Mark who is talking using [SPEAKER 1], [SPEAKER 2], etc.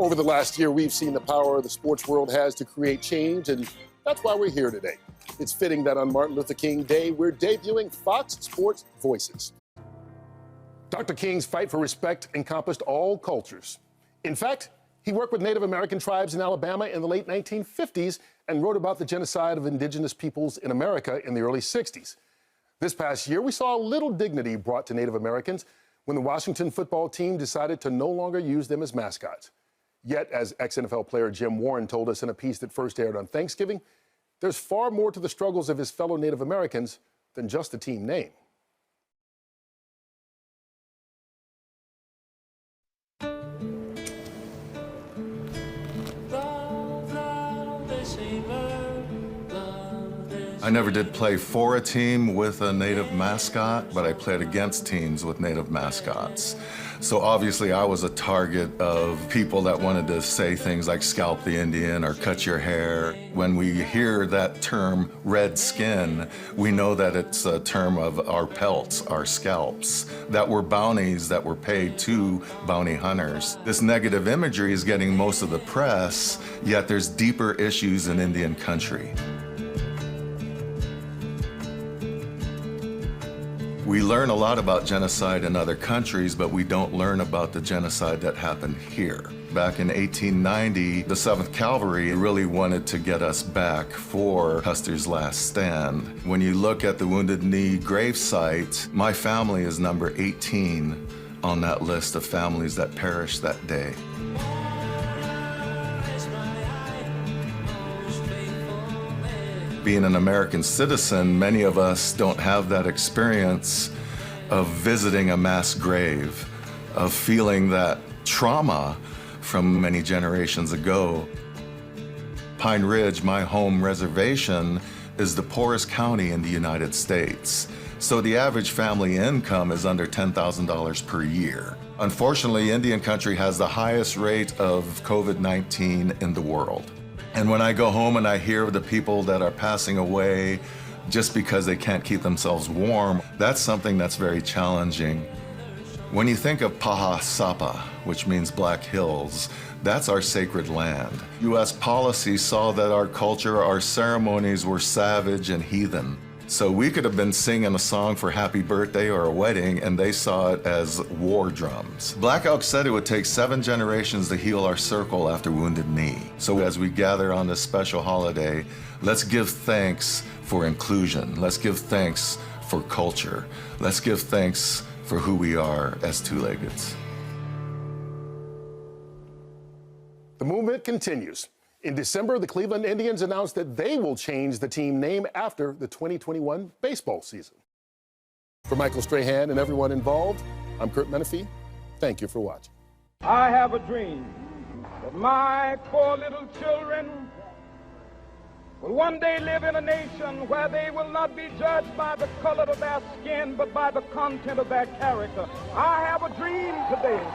[SPEAKER 1] Over the last year, we've seen the power the sports world has to create change, and that's why we're here today. It's fitting that on Martin Luther King Day, we're debuting Fox Sports Voices. Dr. King's fight for respect encompassed all cultures. In fact, he worked with Native American tribes in Alabama in the late 1950s and wrote about the genocide of indigenous peoples in America in the early 60s. This past year, we saw a little dignity brought to Native Americans when the Washington football team decided to no longer use them as mascots. Yet, as ex-NFL player Jim Warne told us in a piece that first aired on Thanksgiving, there's far more to the struggles of his fellow Native Americans than just the team name.
[SPEAKER 2] I never did play for a team with a Native mascot, but I played against teams with Native mascots. So obviously I was a target of people that wanted to say things like scalp the Indian or cut your hair. When we hear that term red skin, we know that it's a term of our pelts, our scalps, that were bounties that were paid to bounty hunters. This negative imagery is getting most of the press, yet there's deeper issues in Indian country. We learn a lot about genocide in other countries, but we don't learn about the genocide that happened here. Back in 1890, the 7th Cavalry really wanted to get us back for Custer's last stand. When you look at the Wounded Knee gravesite, my family is number 18 on that list of families that perished that day. Being an American citizen, many of us don't have that experience of visiting a mass grave, of feeling that trauma from many generations ago. Pine Ridge, my home reservation, is the poorest county in the United States. So the average family income is under $10,000 per year. Unfortunately, Indian country has the highest rate of COVID-19 in the world. And when I go home and I hear of the people that are passing away just because they can't keep themselves warm, that's something that's very challenging. When you think of Paha Sapa, which means Black Hills, that's our sacred land. U.S. policy saw that our culture, our ceremonies were savage and heathen. So we could have been singing a song for happy birthday or a wedding, and they saw it as war drums. Black Elk said it would take 7 generations to heal our circle after Wounded Knee. So as we gather on this special holiday, let's give thanks for inclusion. Let's give thanks for culture. Let's give thanks for who we are as two-leggeds.
[SPEAKER 1] The movement continues. In December, the Cleveland Indians announced that they will change the team name after the 2021 baseball season. For Michael Strahan and everyone involved, I'm Kurt Menefee. Thank you for watching.
[SPEAKER 3] I have a dream that my 4 little children will one day live in a nation where they will not be judged by the color of their skin, but by the content of their character. I have a dream today